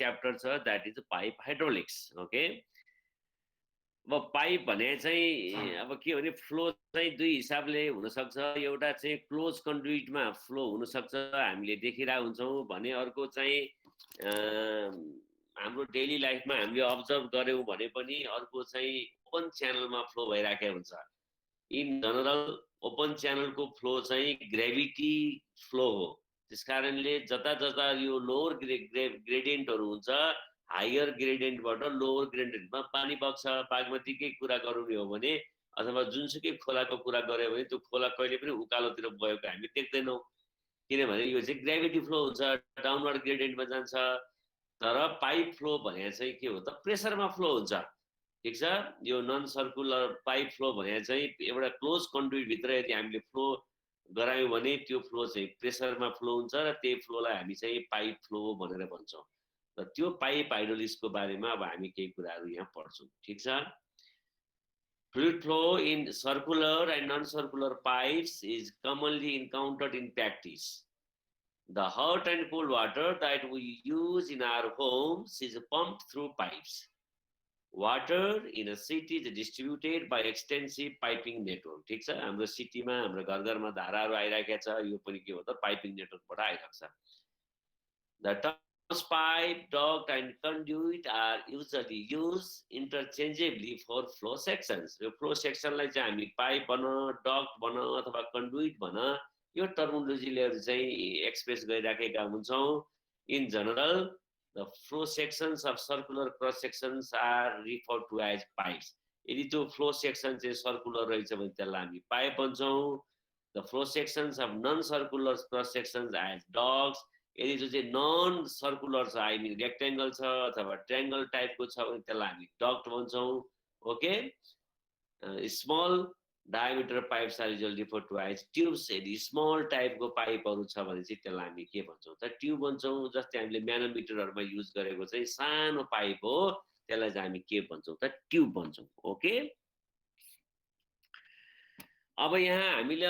Chapter छ, that is pipe hydraulics. Okay, अब pipe भने चाहिँ अब के भने फ्लो चाहिँ दुई हिसाबले हुनसक्छ. एउटा चाहिँ क्लोज कन्ड्युइटमा फ्लो हुनसक्छ, हामीले देखिरहेको हुन्छौँ भने. अर्को चाहिँ हाम्रो डेली लाइफमा हामीले अब्जर्भ गऱ्यौँ भने पनि अर्को चाहिँ ओपन च्यानलमा फ्लो भइराखेको हुन्छ. इन जनरल ओपन च्यानलको फ्लो चाहिँ ग्रेभिटी फ्लो हो. त्यस कारणले जता जता यो लोवर ग्रेडियन्टहरू हुन्छ, हायर ग्रेडियन्टबाट लोवर ग्रेडियन्टमा पानी बग्छ. बागमतीकै कुरा गर्ने हो भने अथवा जुनसुकै खोलाको कुरा गऱ्यो भने त्यो खोला कहिले पनि उकालोतिर गएको हामी देख्दैनौँ, किनभने यो चाहिँ ग्रेभिटी फ्लो हुन्छ, डाउनवर्ड ग्रेडियन्टमा जान्छ. तर पाइप फ्लो भने चाहिँ के हो त, प्रेसरमा फ्लो हुन्छ. ठिक छ, यो नन सर्कुलर पाइप फ्लो भने चाहिँ एउटा क्लोज कन्ड्युइटभित्र यदि हामीले फ्लो गरायौँ भने त्यो फ्लो चाहिँ प्रेसरमा फ्लो हुन्छ र त्यही फ्लोलाई हामी चाहिँ पाइप फ्लो भनेर भन्छौँ. र त्यो पाइप हाइड्रोलिक्सको बारेमा अब हामी केही कुराहरू यहाँ पढ्छौँ. ठिक छ. Fluid flow in circular and non-circular pipes is commonly encountered in practice. The hot and cold water that we use in our homes is pumped through pipes. Water in a city is distributed by extensive piping network. ठिक छ, हाम्रो सिटीमा हाम्रो घर घरमा धाराहरू आइरहेको छ, यो पनि के हो त पाइपिङ नेटवर्कबाट आइरहेको छ. The terms pipe, duct and conduit are usually used interchangeably for flow sections. यो फ्लो सेक्सनलाई चाहिँ हामी पाइप भन, डक्ट भन अथवा कन्डुइट भन, यो टर्मिनोलोजीले चाहिँ एक्सप्रेस गरिराखेका हुन्छौँ. In general the flow sections of circular cross sections are referred to as pipes. यदि त्यो फ्लो सेक्सन चाहिँ सर्कुलर रहेछ भने त्यसलाई हामी पाइप भन्छौँ. The flow sections of non-circular cross sections as dogs. यदि जो चाहिँ नन सर्कुलर छ, आई मिन रेक्टेङ्गल छ अथवा ट्रायङ्गल टाइपको छ भने त्यसलाई हामी डक्ट भन्छौँ. Okay, small diameter pipes are usually referred to as tubes. यदि स्मल टाइपको पाइपहरू छ भने चाहिँ त्यसलाई हामी के भन्छौँ त, ट्युब भन्छौँ. जस्तै हामीले म्यानोमिटरहरूमा युज गरेको चाहिँ सानो पाइप हो, त्यसलाई चाहिँ हामी के भन्छौँ त, ट्युब भन्छौँ. ओके, अब यहाँ हामीले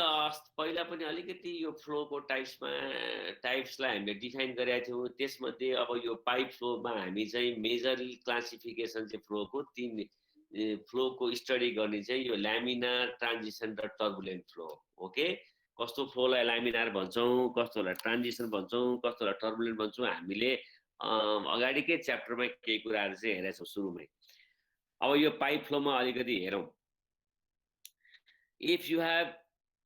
पहिला पनि अलिकति यो फ्लोको टाइप्सलाई हामीले डिफाइन गरेका थियौँ. त्यसमध्ये अब यो पाइप फ्लोमा हामी चाहिँ मेजरली क्लासिफिकेसन चाहिँ फ्लोको तीन फ्लोको स्टडी गर्ने चाहिँ यो ल्यामिनार, ट्रान्जिसन र टर्बुलेन्ट फ्लो. ओके, कस्तो फ्लोलाई ल्यामिनार भन्छौँ, कस्तोलाई ट्रान्जिसन भन्छौँ, कस्तोलाई टर्बुलेन्ट भन्छौँ, हामीले अगाडिकै च्याप्टरमा केही कुराहरू चाहिँ हेरेका छौँ सुरुमै. अब यो पाइप फ्लोमा अलिकति हेरौँ. If you have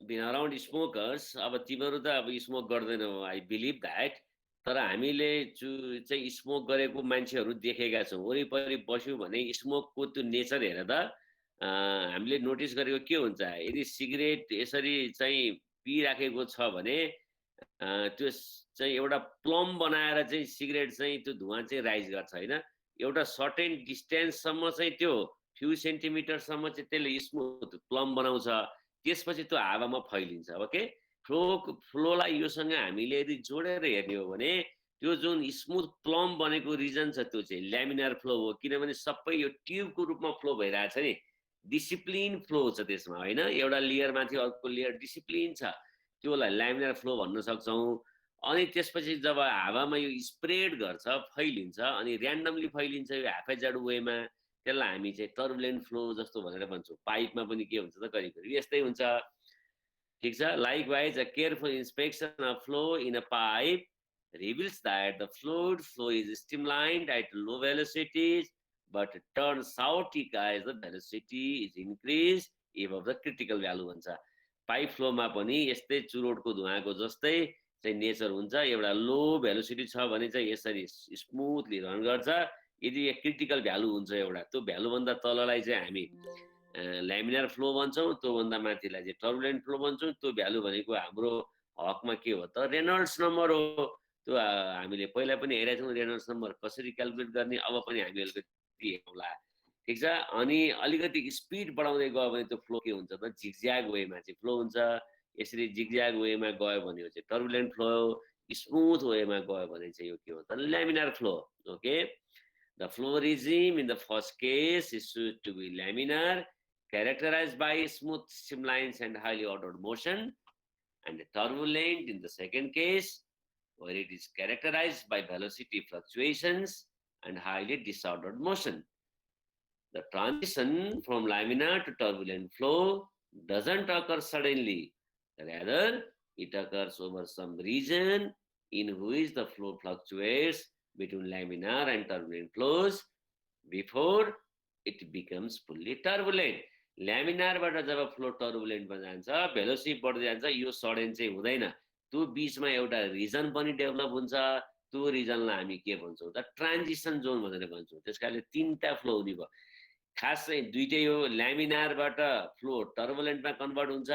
been around smokers, अब तिमीहरू त अब स्मोक गर्दैनौ, आई बिलिभ द्याट. तर हामीले चाहिँ स्मोक गरेको मान्छेहरू देखेका छौँ. वरिपरि बस्यौँ भने स्मोकको त्यो नेचर हेर त, हामीले नोटिस गरेको के हुन्छ, यदि सिगरेट यसरी चाहिँ पिइराखेको छ भने त्यो चाहिँ एउटा प्लम बनाएर चाहिँ सिगरेट चाहिँ त्यो धुवा चाहिँ राइज गर्छ होइन. एउटा सर्टेन डिस्टेन्ससम्म चाहिँ त्यो फ्यु सेन्टिमिटरसम्म चाहिँ त्यसले स्मुथ प्लम बनाउँछ, त्यसपछि त्यो हावामा फैलिन्छ. ओके, फ्लोलाई योसँग हामीले यदि जोडेर हेर्ने हो भने त्यो जुन स्मुथ प्लम बनेको रिजन छ त्यो चाहिँ ल्यामिनार फ्लो हो. किनभने सबै यो ट्युबको रूपमा फ्लो भइरहेछ नि, डिसिप्लिन फ्लो छ त्यसमा होइन. एउटा लेयरमाथि अर्को लेयर डिसिप्लिन छ, त्योलाई ल्यामिनार फ्लो भन्न सक्छौँ. अनि त्यसपछि जब हावामा यो स्प्रेड गर्छ, फैलिन्छ, अनि ऱ्यान्डमली फैलिन्छ यो ह्याफेजाड वेमा, त्यसलाई हामी चाहिँ टर्बुलेन्ट फ्लो जस्तो भनेर भन्छौँ. पाइपमा पनि के हुन्छ त, करिब यस्तै हुन्छ. ठिक छ. Likewise a careful inspection of flow in a pipe reveals that the fluid flow is streamlined at low velocities but turns chaotic as the velocity is increased above the critical value भन्छ. Pipe फ्लोमा पनि यस्तै चुरोटको धुवाको जस्तै चाहिँ nature हुन्छ. एउटा लो velocity छ भने चाहिँ यसरी स्मुथली रन गर्छ. यदि क्रिटिकल भ्यालु हुन्छ एउटा, त्यो भ्यालुभन्दा तललाई चाहिँ हामी ल्यामिनार फ्लो भन्छौँ, त्योभन्दा माथिलाई चाहिँ टर्बुलेन्ट फ्लो भन्छौँ. त्यो भ्यालु भनेको हाम्रो हकमा के हो त, रेनल्ड्स नम्बर हो. त्यो हामीले पहिला पनि हेरेका छौँ रेनल्ड्स नम्बर कसरी क्यालकुलेट गर्ने, अब पनि हामी अलिकति हेरौँला. ठिक छ. अनि अलिकति स्पिड बढाउँदै गयो भने त्यो फ्लो के हुन्छ त, झिगज्याग वेमा चाहिँ फ्लो हुन्छ. यसरी झिगज्याग वेमा गयो भने चाहिँ टर्बुलेन्ट फ्लो, स्मुथ वेमा गयो भने चाहिँ यो के हो त, ल्यामिनार flow. Okay, the flow regime in the first case is to be laminar, characterized by smooth streamlines and highly ordered motion, and turbulent in the second case, where it is characterized by velocity fluctuations and highly disordered motion. The transition from laminar to turbulent flow doesn't occur suddenly. Rather, it occurs over some region in which the flow fluctuates between laminar and turbulent flows before it becomes fully turbulent. ल्यामिनारबाट जब flow टर्बुलेन्टमा जान्छ, velocity बढ्दै जान्छ, यो sudden चाहिँ हुँदैन। त्यो बिचमा एउटा रिजन पनि डेभलप हुन्छ। त्यो रिजनलाई हामी के भन्छौँ त ट्रान्जिसन जोन भनेर भन्छौँ। त्यसकारणले तीनटा फ्लो हुने भयो। खास चाहिँ दुईटै यो ल्यामिनारबाट फ्लो टर्बुलेन्टमा कन्भर्ट हुन्छ,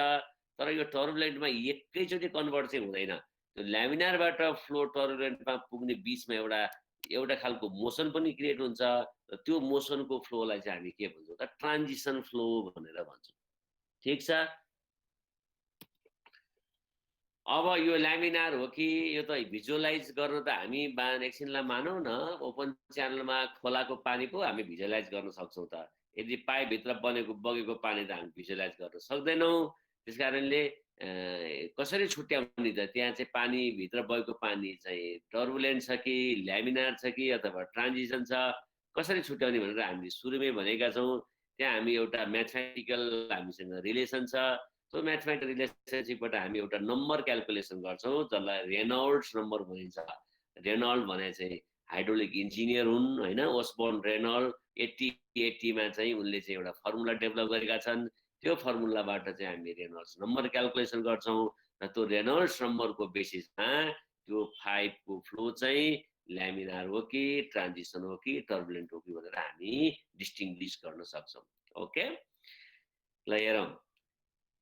तर यो टर्बुलेन्टमा एकैचोटि कन्भर्ट चाहिँ हुँदैन। त्यो ल्यामिनारबाट फ्लो टर्बुलेन्टमा पुग्ने बिचमा एउटा खालको मोसन पनि क्रिएट हुन्छ। र त्यो मोसनको फ्लोलाई चाहिँ हामी के भन्छौँ त ट्रान्जिसन फ्लो भनेर भन्छौँ। ठिक छ। अब यो ल्यामिनार हो कि यो त भिजुअलाइज गर्न त हामी एकछिनलाई मानौँ न, ओपन च्यानलमा खोलाको पानी पो हामी भिजुअलाइज गर्न सक्छौँ त। यदि पाइपभित्र बनेको बगेको पानी त हामी भिजुअलाइज गर्न सक्दैनौँ। त्यस कारणले कसरी छुट्याउने त त्यहाँ चाहिँ पानीभित्र बगेको पानी चाहिँ टर्बुलेन्ट छ कि ल्यामिनार छ कि अथवा ट्रान्जिसन छ, कसरी छुट्याउने भनेर हामीले सुरुमै भनेका छौँ। त्यहाँ हामी एउटा म्याथमेटिकल हामीसँग रिलेसन छ। त्यो म्याथमेटिकल रिलेसनसिपबाट हामी एउटा नम्बर क्यालकुलेसन गर्छौँ जसलाई रेनॉल्ड्स नम्बर भनिन्छ। रेनॉल्ड भने चाहिँ हाइड्रोलिक इन्जिनियर हुन् हैन, ओस्बोर्न रेनॉल्ड। 80 मा चाहिँ उनले चाहिँ एउटा फर्मुला डेभलप गरेका छन्। त्यो फर्मुलाबाट चाहिँ हामी रेनॉल्ड्स नम्बर क्यालकुलेसन गर्छौँ र त्यो रेनॉल्ड्स नम्बरको बेसिसमा त्यो पाइपको फ्लो चाहिँ ल्यामिनार हो कि ट्रान्जिसन हो कि टर्बुलेन्ट हो कि भनेर हामी डिस्टिङ्ग्विस गर्न सक्छौँ। ओके, ल हेरौँ।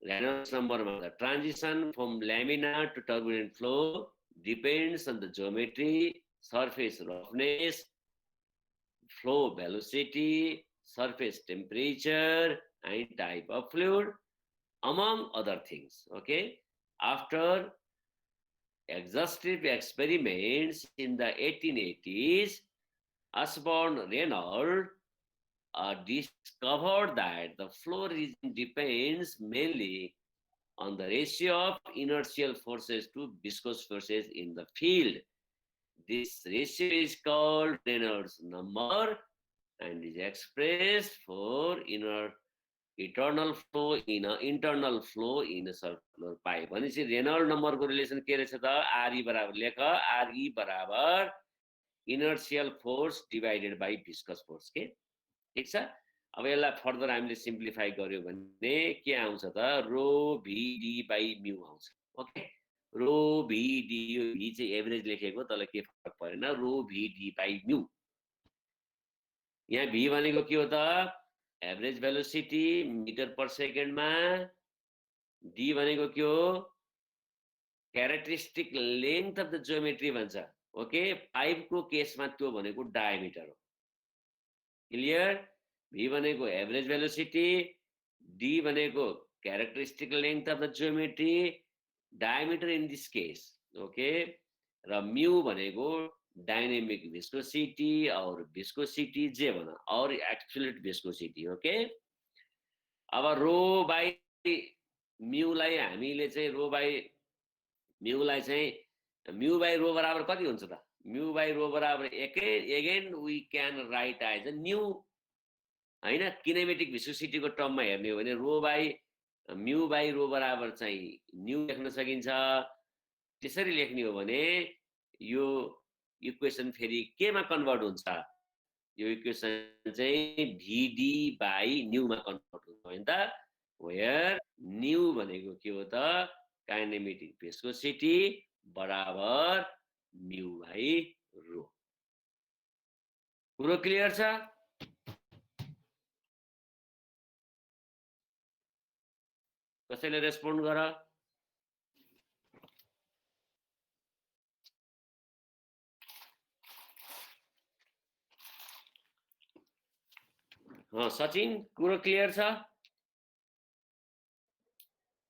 Reynolds number, the transition from laminar to turbulent flow depends on the geometry, surface roughness, flow velocity, surface temperature, and type of fluid, among other things. Okay, after exhaustive experiments in the 1880s, Osborne Reynolds discovered that the flow region depends mainly on the ratio of inertial forces to viscous forces in the field. This ratio is called Reynolds number and is expressed for internal flow in a circular pipe. भनेपछि Reynold नम्बरको relation के रहेछ त? RE बराबर लेख, RE बराबर inertial force divided by viscous force के। ठीक छ। अब यसलाई फर्दर हामीले सिम्प्लिफाई गर्यो भने के आउँछ त? रो भिडी बाई म्यू आउँछ। ओके, रो भिडी, यो भी चाहिँ एभरेज लेखेको, तल के फरक परेन, रो भिडी बाई म्यू। यहाँ भी भनेको के हो त? एभरेज भेलोसिटी मिटर पर सेकेन्डमा। डी भनेको के हो? Characteristic length of the geometry भन्छ। ओके, पाइपको केसमा त्यो भनेको डायमिटर हो। क्लियर? भी भनेको एभरेज भेलोसिटी, डी भनेको characteristic length of the geometry, diameter in this case. Okay, र म्यू भनेको डायनेमिक विस्कोसिटी और विस्कोसिटी जे भन और एब्सोल्युट विस्कोसिटी। ओके, अब रो बाई म्यूलाई हामीले चाहिँ रो बाई म्यूलाई चाहिँ म्यू बाई रो बराबर कति हुन्छ त? म्यू बाई रो बराबर again we can write as a nu हैन। किनेमेटिक विस्कोसिटीको टर्ममा हेर्ने हो भने rho by mu by rho बराबर चाहिँ न्यू लेख्न सकिन्छ। त्यसरी लेख्ने हो भने यो इक्वेसन फेरि केमा कन्भर्ट हुन्छ? यो इक्वेसन चाहिँ भिडी बाई न्यूमा कन्भर्ट हुन्छ हैन त? वेयर न्यू भनेको के हो त? काइनेमेटिक विस्कोसिटी बराबर म्यू बाई रो। कुरो क्लियर छ? कसैले रेस्पोन्ड गर। सचिन, कुरो क्लियर छ?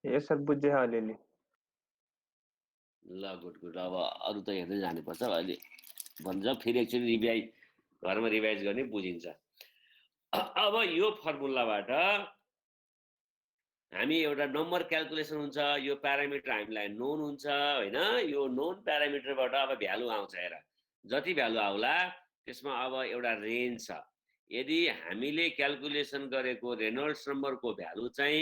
यस सर, बुझ्यो अलिअलि। ल गुड गुड। अब अरू त हेर्दै जानुपर्छ अहिले भन्छ, फेरि एकचोटि रिभाइज घरमा रिभाइज गर्ने बुझिन्छ। अब यो फर्मुलाबाट हामी एउटा नम्बर क्यालकुलेसन हुन्छ। यो प्यारामिटर हामीलाई नोन हुन्छ हैन। यो नोन प्यारामिटरबाट अब भ्यालु आउँछ। हेर, जति भ्यालु आउला त्यसमा अब एउटा रेन्ज छ। यदि हामीले क्याल्कुलेसन गरेको रेनॉल्ड्स नम्बरको भ्यालु चाहिँ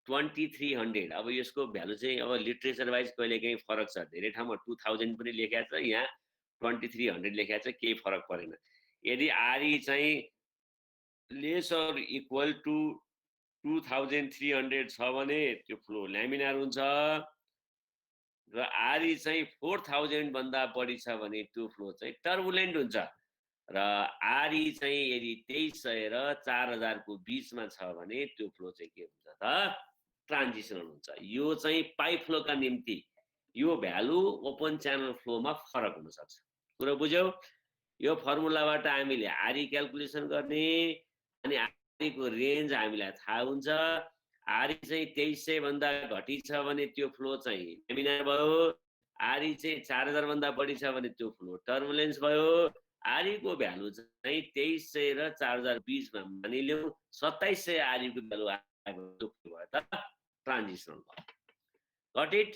2300, अब यसको भ्यालु चाहिँ अब लिटरेचर वाइज कहिलेकाहीँ फरक छ, धेरै ठाउँमा 2000 पनि लेखेको छ, यहाँ 2300 लेखेको छ, केही फरक परेन। यदि आरई चाहिँ लेस अर इक्वल टु 2300 छ भने त्यो फ्लो ल्यामिनार हुन्छ, र आरई चाहिँ 4000 भन्दा बढी छ भने त्यो फ्लो चाहिँ टर्बुलेन्ट हुन्छ, र आरई चाहिँ यदि 2300 र 4000 को बिचमा छ भने त्यो फ्लो चाहिँ के हुन्छ त, ट्रान्जिसनल हुन्छ। यो चाहिँ पाइप फ्लोका निम्ति यो भ्यालु ओपन च्यानल फ्लोमा फरक हुन सक्छ। कुरा बुझ्यौ? यो फर्मुलाबाट हामीले आरई क्याल्कुलेसन गर्ने, अनि आरई को रेन्ज हामीलाई थाहा हुन्छ। आरई चाहिँ 2300 भन्दा घटी छ भने त्यो फ्लो चाहिँ लेमिनार भयो, आरई चाहिँ 4000 भन्दा बढी छ भने त्यो फ्लो टर्बुलेन्स भयो। आरई को भ्यालु चाहिँ 2300 र 4000 बिचमा मानिलिउँ 2700 आरई को भ्यालु आएको त्यो फ्लो भयो त ट्रान्जिसनल भयो। Got it?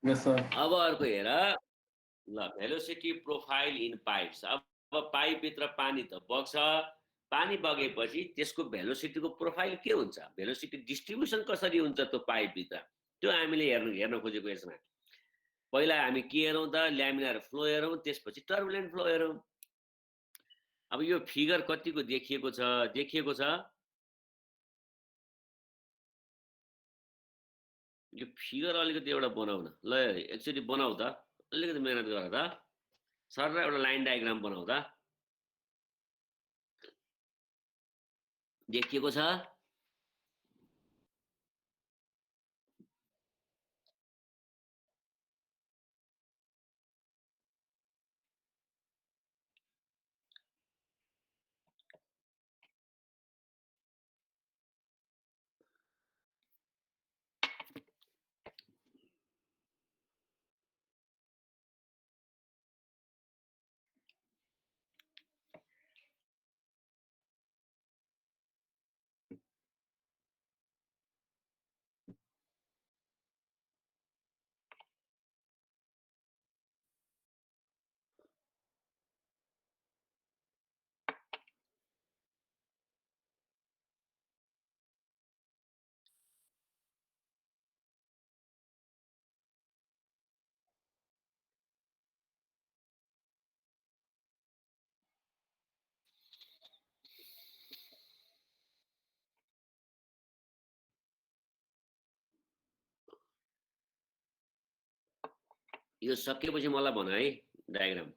Yes sir. अब अर्को हेर ल, भेलोसिटी प्रोफाइल इन पाइप्स। अब पाइप भित्र पानी त बग्छ, पानी बगेपछि त्यसको भेलोसिटीको प्रोफाइल के हुन्छ, भेलोसिटी डिस्ट्रिब्युसन कसरी हुन्छ त्यो पाइप भित्र, त्यो हामीले हेर्न खोजेको यसमा। पहिला हामी के हेरौँ त, ल्यामिनार फ्लो हेरौँ, त्यसपछि टर्बुलेन्ट फ्लो हेरौँ। अब यो फिगर कतिको देखिएको छ? यो फिगर अलिकति एउटा बनाऊ न ल, एकचोटि बनाऊ त, अलिकति मेहनत गर त सर, र एउटा लाइन डायग्राम बनाऊ त। देखिएको छ? यो सकेपछि मलाई भन है डायग्राम।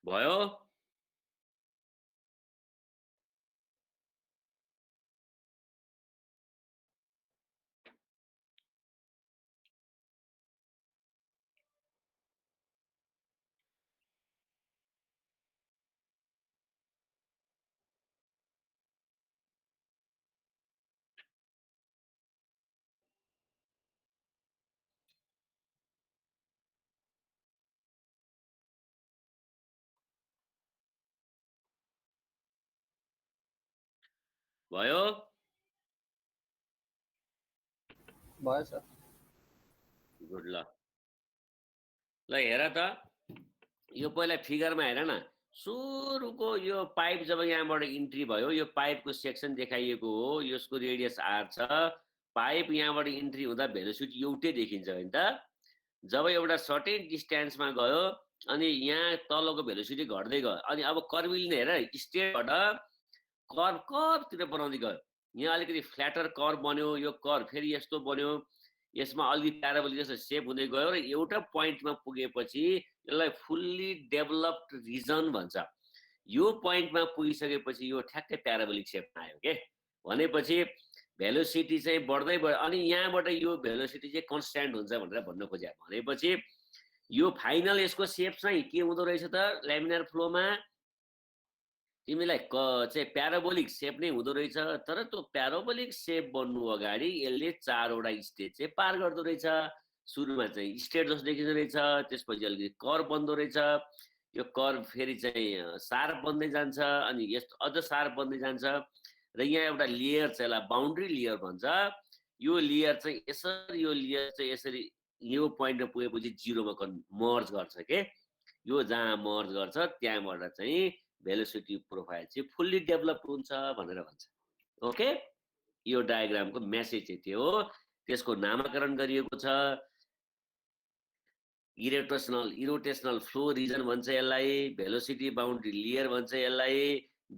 भयो? भयो भयो सर गुड ल हेर त यो पहिला फिगरमा हेर न सुरुको यो पाइप जब यहाँबाट इन्ट्री भयो यो पाइपको सेक्सन देखाइएको हो यसको रेडियस आर छ पाइप यहाँबाट इन्ट्री हुँदा भेलोसिटी एउटै देखिन्छ हैन त जब एउटा सर्टेन डिस्टेन्समा गयो अनि यहाँ तलको भेलोसिटी घट्दै गयो अनि अब कर्भिलले हेर स्ट्रेटबाट कर्भतिर बनाउँदै गयो यहाँ अलिकति फ्ल्याटर कर्भ बन्यो यो कर्भ फेरि यस्तो बन्यो यसमा अलिकति प्याराबोलिक जस्तो सेप हुँदै गयो र एउटा पोइन्टमा पुगेपछि यसलाई फुल्ली डेभलप्ड रिजन भन्छ यो पोइन्टमा पुगिसकेपछि यो ठ्याक्कै प्याराबोलिक सेपमा आयो के भनेपछि भेलोसिटी चाहिँ बढ्दै बढ्यो अनि यहाँबाट यो भेलोसिटी चाहिँ कन्स्ट्यान्ट हुन्छ भनेर भन्न खोजे भनेपछि यो फाइनल यसको सेप चाहिँ के हुँदो रहेछ त ल्यामिनार फ्लोमा तिमीलाई चाहिँ प्याराबोलिक सेप नै हुँदो रहेछ तर त्यो प्याराबोलिक सेप बन्नु अगाडि यसले 4 वटा स्टेज चाहिँ पार गर्दो रहेछ सुरुमा चाहिँ स्टेट जस्तो देखिँदो रहेछ त्यसपछि अलिकति कर्भ बन्दो रहेछ यो कर्भ फेरि चाहिँ शार्प बन्दै जान्छ अनि यस्तो अझ शार्प बन्दै जान्छ र यहाँ एउटा लेयर छ यसलाई बाउन्ड्री लेयर भन्छ यो लेयर चाहिँ यसरी यो लेयर चाहिँ यसरी यो पोइन्टमा पुगेपछि जिरोमा मर्ज गर्छ के यो जहाँ मर्ज गर्छ त्यहाँबाट चाहिँ भेलोसिटी प्रोफाइल चाहिँ फुल्ली डेभलप्ड हुन्छ भनेर भन्छ ओके यो डायग्रामको मेसेज चाहिँ त्यो हो त्यसको नामकरण गरिएको छ इरोटेशनल फ्लो रिजन भन्छ यसलाई भेलोसिटी बाउन्ड्री लेयर भन्छ यसलाई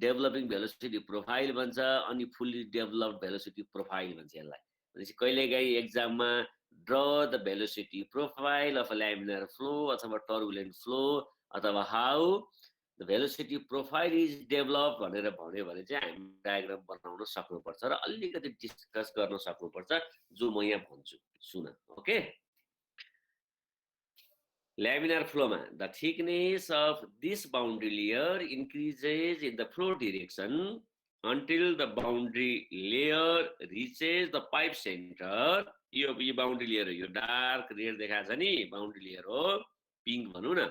डेभलपिङ भेलोसिटी प्रोफाइल भन्छ अनि फुल्ली डेभलप्ड भेलोसिटी प्रोफाइल भन्छ यसलाई भनेपछि कहिलेकाहीँ एक्जाममा draw the velocity profile of a laminar flow अथवा टर्बुलेन्ट फ्लो अथवा how the velocity profile is develop भनेर भन्यो भने चाहिँ हामी डायग्राम बनाउन सक्नुपर्छ र अलिकति डिस्कस गर्न सक्नुपर्छ जो म यहाँ भन्छु सुन okay laminar flow the thickness of this boundary layer increases in the flow direction until the boundary layer reaches the pipe center. यो boundary layer यो dark red देखाएको छ नि boundary layer हो pink भनौँ न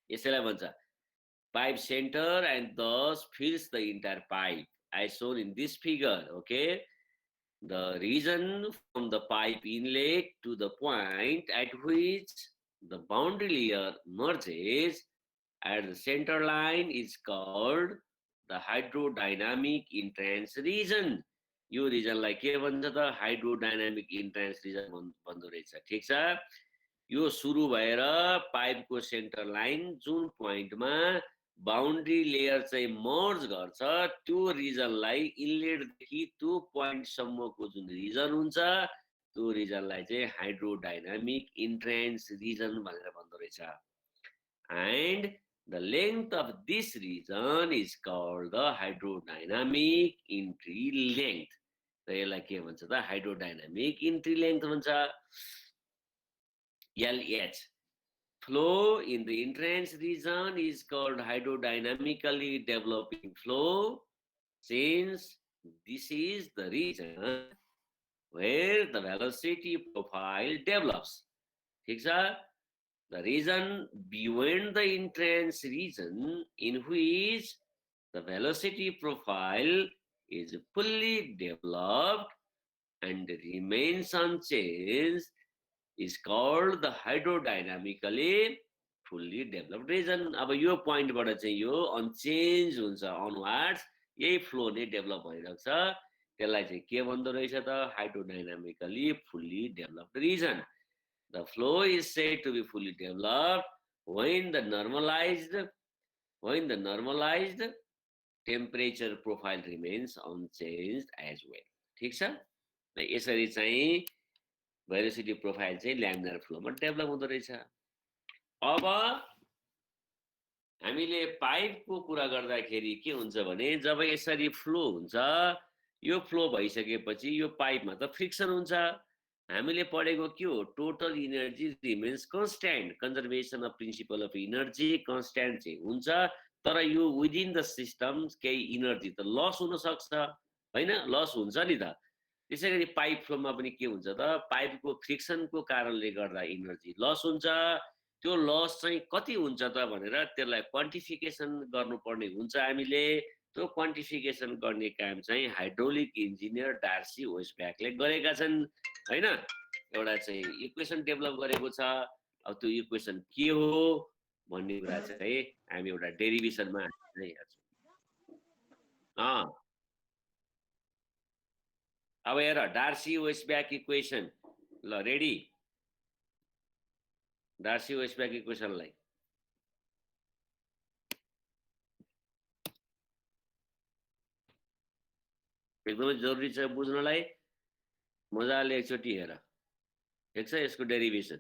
यसैलाई भन्छ pipe center and thus fills the entire pipe as shown in this figure. Okay, the region from the pipe inlet to the point at which the boundary layer merges at the center line is called the hydrodynamic entrance region. यो रिजनलाई के भन्छ त हाइड्रोडाइनामिक entrance reason भन्दो रहेछ ठीक छ यो सुरु भएर पाइपको सेन्टर लाइन जुन पोइन्टमा बाउन्ड्री लेयर चाहिँ मर्ज गर्छ त्यो रिजनलाई इनलेट देखि त्यो पोइन्ट सम्मको जुन रिजन हुन्छ त्यो रिजनलाई चाहिँ हाइड्रोडाइनामिक इन्ट्रान्स रिजन भनेर भन्दो रहेछ and the length of this region is called the hydrodynamic entry length. So यसलाई के भन्छ त हाइड्रोडाइनामिक इन्ट्री लेन्थ भन्छ LH. Flow in the entrance region is called hydrodynamically developing flow since this is the region where the velocity profile develops. ठीक छ the region beyond the entrance region in which the velocity profile is fully developed and remains unchanged is called the hydrodynamically fully developed region. अब यो पोइन्टबाट चाहिँ यो unchanged हुन्छ अनवार्ड्स यही flow नै डेभलप भइरहेको छ त्यसलाई चाहिँ के भन्दो रहेछ त hydrodynamically fully developed region. The flow is said to be fully developed when the normalized temperature profile remains unchanged as well. ठीक छ यसरी चाहिँ भेलोसिटी प्रोफाइल चाहिँ ल्यामिनार फ्लोमा डेभलप हुँदो रहेछ. अब हामीले पाइपको कुरा गर्दाखेरि के हुन्छ भने जब यसरी फ्लो हुन्छ यो फ्लो भइसकेपछि यो पाइपमा त फ्रिक्सन हुन्छ हामीले पढेको के हो total energy remains constant conservation of principal of energy constant चाहिँ हुन्छ तर यो विदिन द सिस्टम केही इनर्जी त लस हुन सक्छ हैन लस हुन्छ नि त त्यसैगरी पाइप फ्लोमा पनि के हुन्छ त पाइपको फ्रिक्सनको कारणले गर्दा इनर्जी लस हुन्छ त्यो लस चाहिँ कति हुन्छ त भनेर त्यसलाई क्वान्टिफिकेसन गर्नुपर्ने हुन्छ हामीले त्यो क्वान्टिफिकेसन गर्ने काम चाहिँ हाइड्रोलिक इन्जिनियर डार्सी वेस्टब्याकले गरेका छन् हैन। एउटा चाहिँ इक्वेसन डेभलप गरेको छ। अब त्यो इक्वेसन के हो भन्ने कुरा चाहिँ हामी एउटा डेरिभेसनमा हेर्छौँ। अब हेर डार्सी वेस्टब्याक इक्वेसन। ल रेडी, डार्सी वेस्टब्याक इक्वेसनलाई एकदमै जरुरी छ बुझ्नलाई। मजाले एकचोटि हेर, ठिक छ। यसको डेरिभेसन